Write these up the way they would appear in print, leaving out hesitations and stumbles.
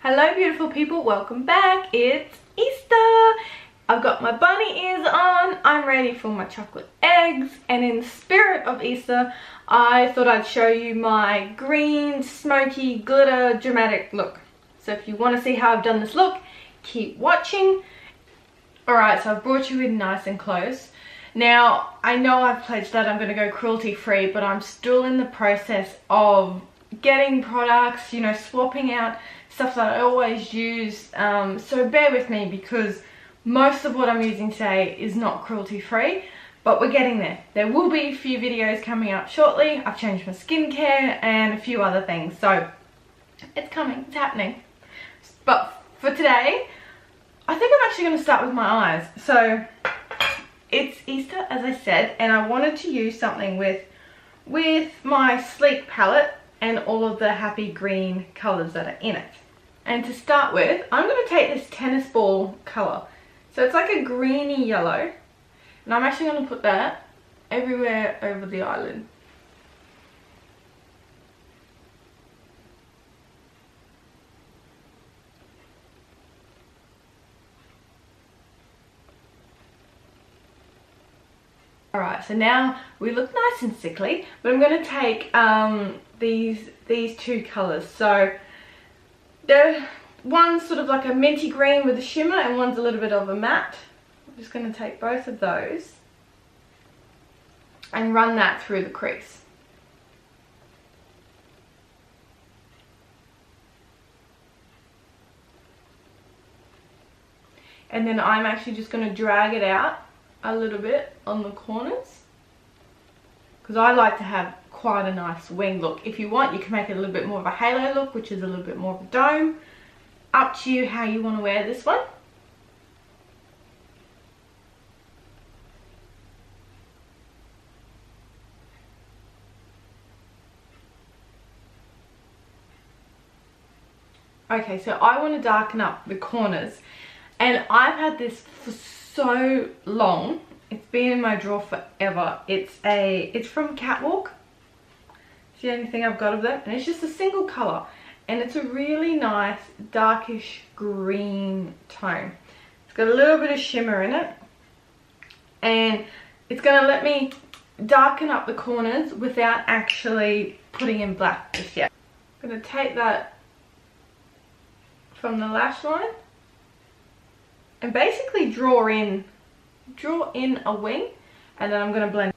Hello beautiful people, welcome back. It's Easter. I've got my bunny ears on, I'm ready for my chocolate eggs, and in the spirit of Easter I thought I'd show you my green smoky glitter dramatic look. So if you want to see how I've done this look, keep watching. Alright, so I've brought you in nice and close. Now I know I've pledged that I'm going to go cruelty free, but I'm still in the process of getting products, you know, swapping out stuff that I always use, so bear with me because most of what I'm using today is not cruelty free, but we're getting there. There will be a few videos coming up shortly. I've changed my skincare and a few other things, so it's coming, it's happening. But for today, I think I'm actually going to start with my eyes. So it's Easter, as I said, and I wanted to use something with my sleek palette and all of the happy green colours that are in it. And to start with, I'm going to take this tennis ball colour. So it's like a greeny yellow. And I'm actually going to put that everywhere over the eyelid. Alright, so now we look nice and sickly, but I'm going to take these two colours. So one's sort of like a minty green with a shimmer and one's a little bit of a matte. I'm just going to take both of those and run that through the crease. And then I'm actually just going to drag it out a little bit on the corners because I like to have quite a nice wing look. If you want, you can make it a little bit more of a halo look, which is a little bit more of a dome. Up to you how you want to wear this one. Okay, so I want to darken up the corners, and I've had this for so long. It's been in my drawer forever. It's from Catwalk. It's the only thing I've got of them, and it's just a single colour, and it's a really nice darkish green tone. It's got a little bit of shimmer in it, and it's going to let me darken up the corners without actually putting in black just yet. I'm going to take that from the lash line and basically draw in a wing, and then I'm going to blend.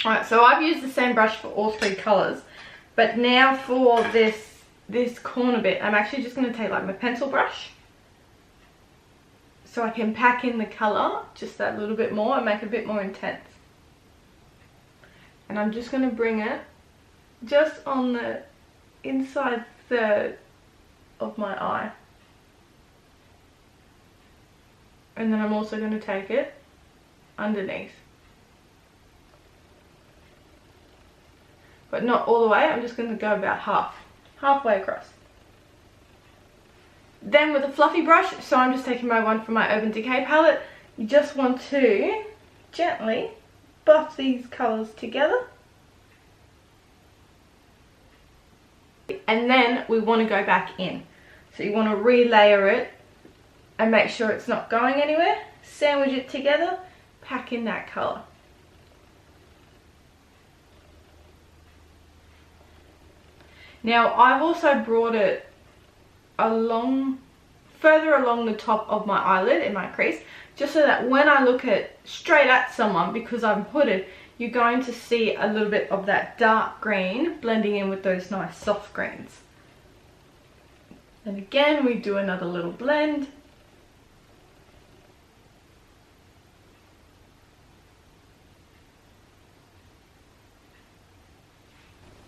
Alright, so I've used the same brush for all three colours, but now for this corner bit, I'm actually just going to take like my pencil brush so I can pack in the colour just that little bit more and make it a bit more intense. And I'm just going to bring it just on the inside third of my eye. And then I'm also going to take it underneath. But not all the way, I'm just going to go about halfway across. Then with a fluffy brush, so I'm just taking my one from my Urban Decay palette, you just want to gently buff these colours together. And then we want to go back in. So you want to relayer it and make sure it's not going anywhere. Sandwich it together, pack in that colour. Now I've also brought it further along the top of my eyelid in my crease, just so that when I look straight at someone, because I'm hooded, you're going to see a little bit of that dark green blending in with those nice soft greens. And again, we do another little blend.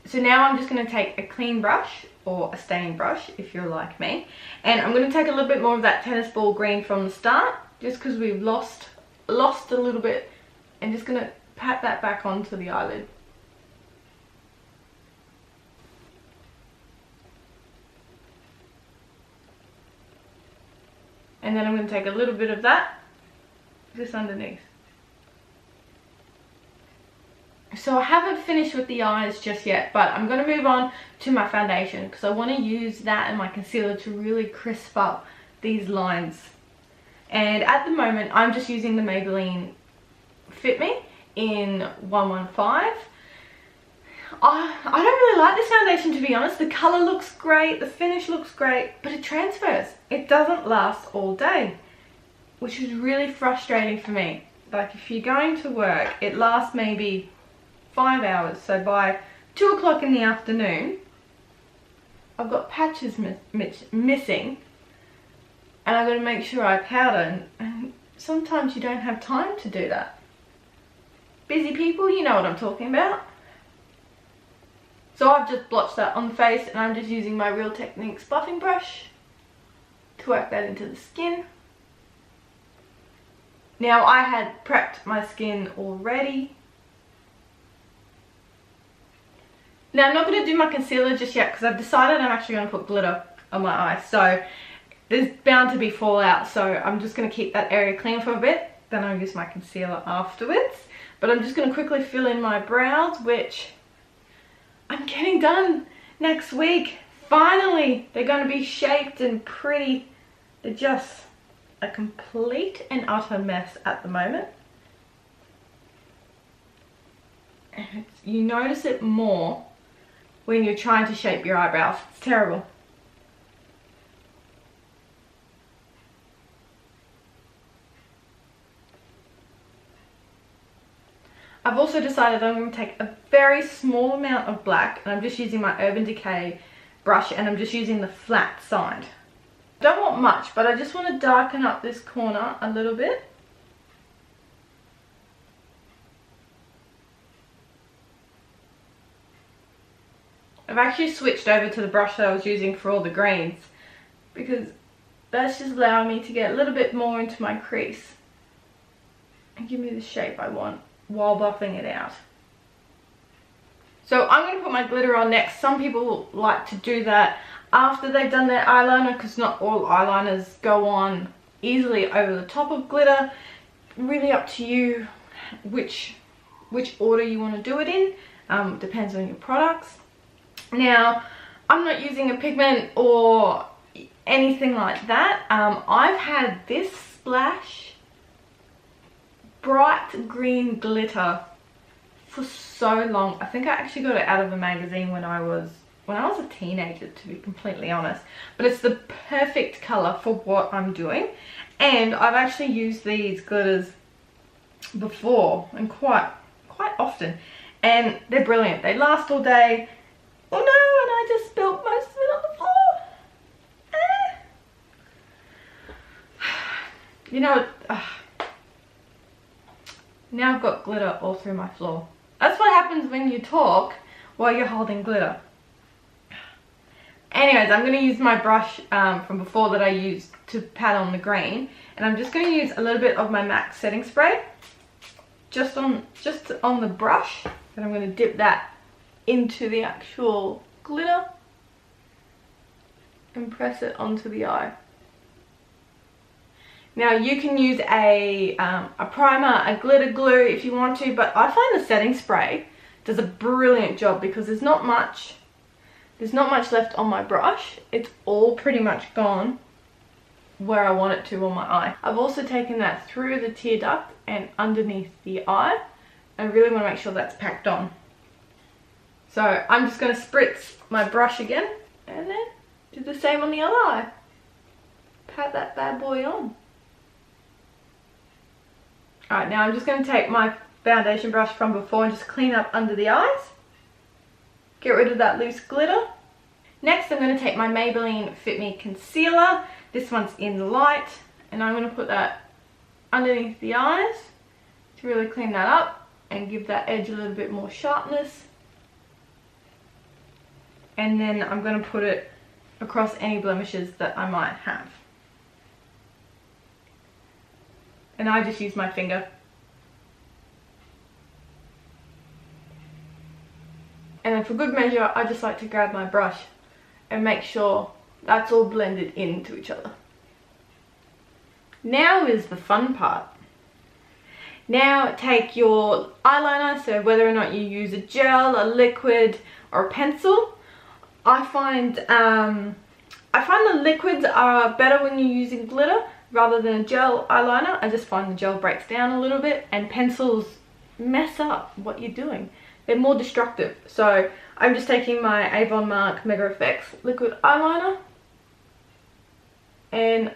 So now I'm just going to take a clean brush, or a stain brush if you're like me, and I'm going to take a little bit more of that tennis ball green from the start, just because we've lost a little bit, and just going to pat that back onto the eyelid. And then I'm going to take a little bit of that just underneath. So I haven't finished with the eyes just yet, but I'm going to move on to my foundation because I want to use that and my concealer to really crisp up these lines. And at the moment I'm just using the Maybelline Fit Me in 115. I don't really like this foundation, to be honest. The colour looks great, the finish looks great, but it transfers. It doesn't last all day, which is really frustrating for me. Like if you're going to work, it lasts maybe 5 hours, so by 2 o'clock in the afternoon I've got patches missing, and I've got to make sure I powder, and sometimes you don't have time to do that. Busy people, you know what I'm talking about. So I've just blotched that on the face, and I'm just using my Real Techniques buffing brush to work that into the skin. Now I had prepped my skin already. Now I'm not going to do my concealer just yet because I've decided I'm actually going to put glitter on my eyes. So there's bound to be fallout, so I'm just going to keep that area clean for a bit. Then I'll use my concealer afterwards. But I'm just going to quickly fill in my brows, which I'm getting done next week. Finally, they're going to be shaped and pretty. They're just a complete and utter mess at the moment. And you notice it more when you're trying to shape your eyebrows. It's terrible. I've also decided I'm going to take a very small amount of black, and I'm just using my Urban Decay brush, and I'm just using the flat side. I don't want much, but I just want to darken up this corner a little bit. I've actually switched over to the brush that I was using for all the greens because that's just allowing me to get a little bit more into my crease and give me the shape I want while buffing it out. So I'm going to put my glitter on next. Some people like to do that after they've done their eyeliner because not all eyeliners go on easily over the top of glitter. Really up to you which order you want to do it in. Depends on your products. Now, I'm not using a pigment or anything like that. I've had this Splash bright green glitter for so long. I think I actually got it out of a magazine when I was a teenager, to be completely honest. But it's the perfect colour for what I'm doing. And I've actually used these glitters before and quite often. And they're brilliant. They last all day. Oh no, and I just spilled most of it on the floor. You know, now I've got glitter all through my floor. That's what happens when you talk while you're holding glitter. Anyways, I'm going to use my brush from before that I used to pat on the green. And I'm just going to use a little bit of my MAC setting spray. Just on the brush. And I'm going to dip that into the actual glitter and press it onto the eye. Now you can use a primer, a glitter glue if you want to, but I find the setting spray does a brilliant job because there's not much left on my brush. It's all pretty much gone where I want it to on my eye. I've also taken that through the tear duct and underneath the eye. I really want to make sure that's packed on. So I'm just going to spritz my brush again and then do the same on the other eye. Pat that bad boy on. Alright, now I'm just going to take my foundation brush from before and just clean up under the eyes. Get rid of that loose glitter. Next I'm going to take my Maybelline Fit Me concealer. This one's in light, and I'm going to put that underneath the eyes to really clean that up and give that edge a little bit more sharpness. And then I'm going to put it across any blemishes that I might have. And I just use my finger. And then for good measure, I just like to grab my brush and make sure that's all blended into each other. Now is the fun part. Now take your eyeliner, so whether or not you use a gel, a liquid, or a pencil. I find the liquids are better when you're using glitter rather than a gel eyeliner. I just find the gel breaks down a little bit, and pencils mess up what you're doing. They're more destructive. So I'm just taking my Avon Mark Mega Effects liquid eyeliner, and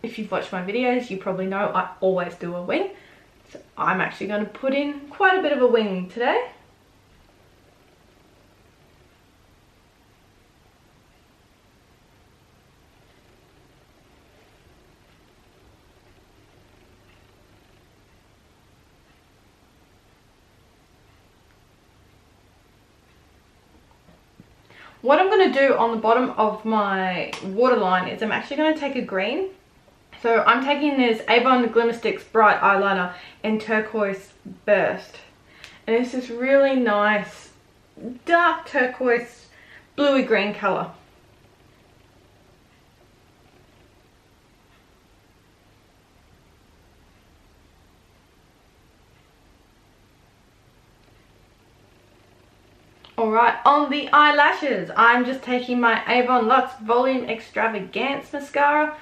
if you've watched my videos, you probably know I always do a wing. So I'm actually going to put in quite a bit of a wing today. What I'm going to do on the bottom of my waterline is I'm actually going to take a green. So I'm taking this Avon Glimmer Sticks Bright Eyeliner in Turquoise Burst. And it's this really nice dark turquoise bluey green colour. Alright, on the eyelashes, I'm just taking my Avon Luxe Volume Extravagance Mascara.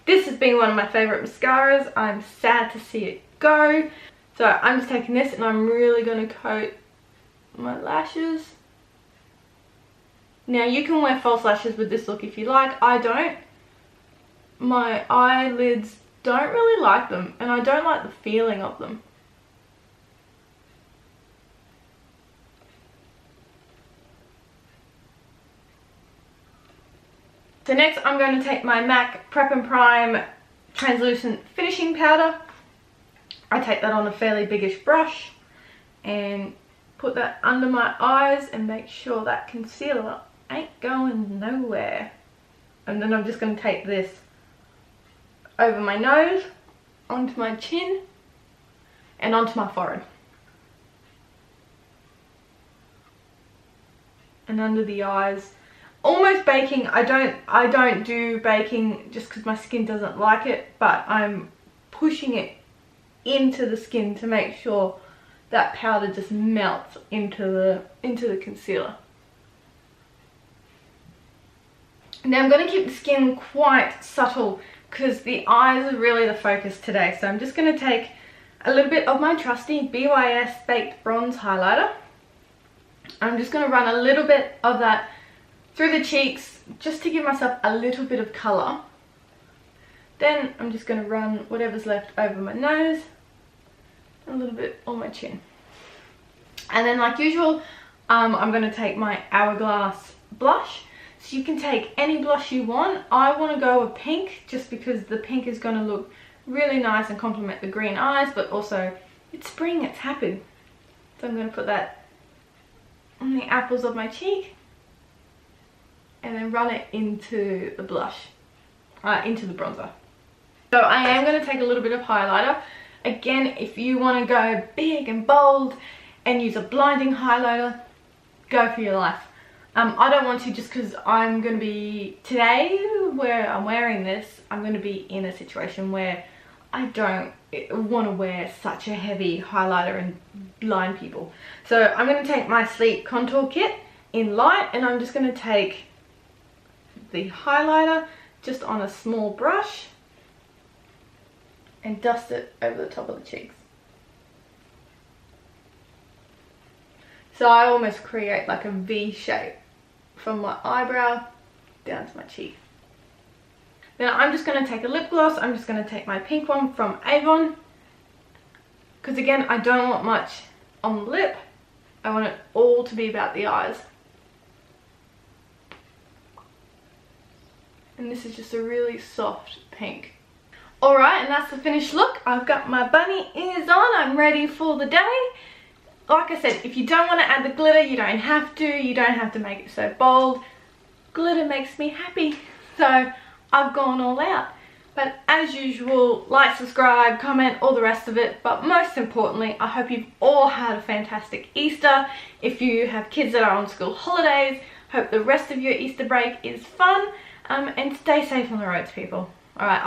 This has been one of my favourite mascaras. I'm sad to see it go. So I'm just taking this and I'm really going to coat my lashes. Now you can wear false lashes with this look if you like. I don't. My eyelids don't really like them, and I don't like the feeling of them. So next I'm going to take my MAC Prep and Prime Translucent Finishing Powder. I take that on a fairly biggish brush and put that under my eyes and make sure that concealer ain't going nowhere. And then I'm just going to take this over my nose, onto my chin, and onto my forehead. And under the eyes. Almost baking. I don't do baking just because my skin doesn't like it, but I'm pushing it into the skin to make sure that powder just melts into the concealer. Now I'm going to keep the skin quite subtle because the eyes are really the focus today. So I'm just going to take a little bit of my trusty BYS Baked Bronze Highlighter. I'm just going to run a little bit of that through the cheeks just to give myself a little bit of colour. Then I'm just going to run whatever's left over my nose, a little bit on my chin. And then like usual, I'm going to take my Hourglass blush. So you can take any blush you want. I want to go with pink just because the pink is going to look really nice and complement the green eyes, but also it's spring, it's happy. So I'm going to put that on the apples of my cheek. And then run it into the blush, into the bronzer. So I am going to take a little bit of highlighter. Again, if you want to go big and bold and use a blinding highlighter, go for your life. I don't want to just because I'm going to be, today where I'm wearing this, I'm going to be in a situation where I don't want to wear such a heavy highlighter and blind people. So I'm going to take my Sleek Contour Kit in light, and I'm just going to take the highlighter just on a small brush and dust it over the top of the cheeks. So I almost create like a V shape from my eyebrow down to my cheek. Then I'm just going to take a lip gloss. I'm just going to take my pink one from Avon, because again I don't want much on the lip. I want it all to be about the eyes. And this is just a really soft pink. Alright, and that's the finished look. I've got my bunny ears on. I'm ready for the day. Like I said, if you don't want to add the glitter, you don't have to. You don't have to make it so bold. Glitter makes me happy. So I've gone all out. But as usual, like, subscribe, comment, all the rest of it. But most importantly, I hope you've all had a fantastic Easter. If you have kids that are on school holidays, hope the rest of your Easter break is fun. And stay safe on the roads, people. Alright.